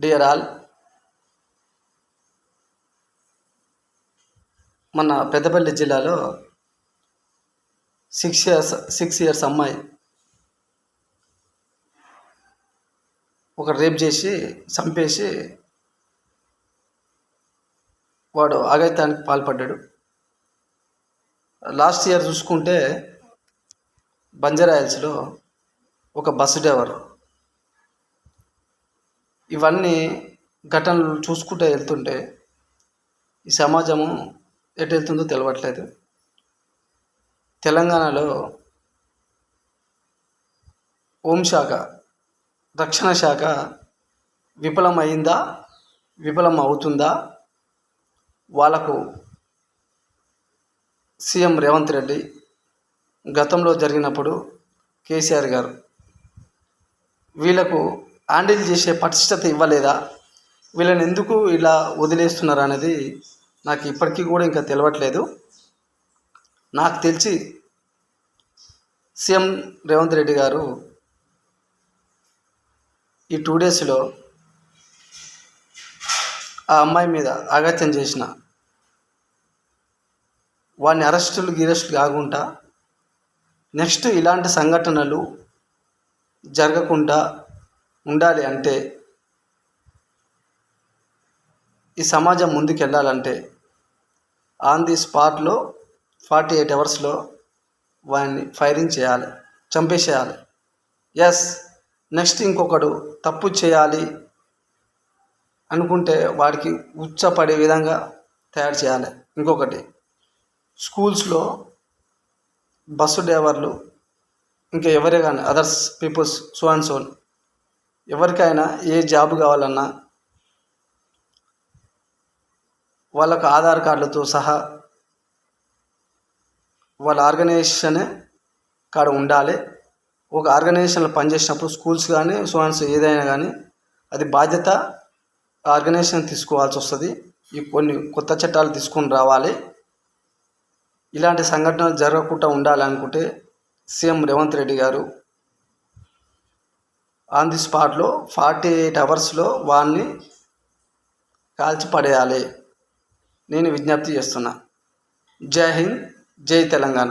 Dear all, మన పెద్దపల్లి జిల్లాలో 6 years అమ్మాయి ఒక రేప్ చేసి చంపేసి వాడు అఘాయిత్యానికి పాల్పడ్డాడు. లాస్ట్ ఇయర్ చూసుకుంటే బంజారాహిల్స్లో ఒక బస్సు డ్రైవర్ ఇవన్నీ ఘటనలు చూసుకుంటూ వెళ్తుంటే ఈ సమాజము ఎటు వెళ్తుందో తెలవట్లేదు. తెలంగాణలో హోంశాఖ, రక్షణ శాఖ విఫలమైందా, విఫలం అవుతుందా? వాళ్ళకు సీఎం రేవంత్ రెడ్డి గతంలో జరిగినప్పుడు కేసీఆర్ గారు వీళ్ళకు హ్యాండిల్ చేసే పటిష్టత ఇవ్వలేదా? వీళ్ళని ఎందుకు ఇలా వదిలేస్తున్నారు అనేది నాకు ఇప్పటికీ కూడా ఇంకా తెలవట్లేదు. నాకు తెలిసి సీఎం రేవంత్ రెడ్డి గారు ఈ 2 డేస్లో ఆ అమ్మాయి మీద అఘాయిత్యం చేసిన వాడిని అరెస్టులు కాకుండా నెక్స్ట్ ఇలాంటి సంఘటనలు జరగకుండా ఉండాలి అంటే, ఈ సమాజం ముందుకు వెళ్ళాలంటే ఆన్ ది స్పాట్లో 48 అవర్స్లో వాడిని ఫైరింగ్ చేయాలి, చంపేసేయాలి. ఎస్, నెక్స్ట్ ఇంకొకడు తప్పు చేయాలి అనుకుంటే వాడికి ఉచ్చపడే విధంగా తయారు చేయాలి. ఇంకొకటి, స్కూల్స్లో బస్సు డ్రైవర్లు ఇంకా ఎవరే కానీ others peoples so and so ఎవరికైనా ఏ జాబ్ కావాలన్నా వాళ్ళకు ఆధార్ కార్డులతో సహా వాళ్ళ ఆర్గనైజేషన్ కాడ ఉండాలి. ఒక ఆర్గనైజేషన్లో పనిచేసినప్పుడు స్కూల్స్ కానీ సో అండ్ సో ఏదైనా కానీ అది బాధ్యత ఆర్గనైజేషన్ తీసుకోవాల్సి వస్తుంది. ఈ కొన్ని కొత్త చట్టాలు తీసుకొని రావాలి. ఇలాంటి సంఘటనలు జరగకుండా ఉండాలనుకుంటే సీఎం రేవంత్ రెడ్డి గారు ఆన్ ది స్పాట్లో 48 అవర్స్లో వాడిని కాల్చి పడేయాలి. నేను విజ్ఞప్తి చేస్తున్నా. జై హింద్, జై తెలంగాణ.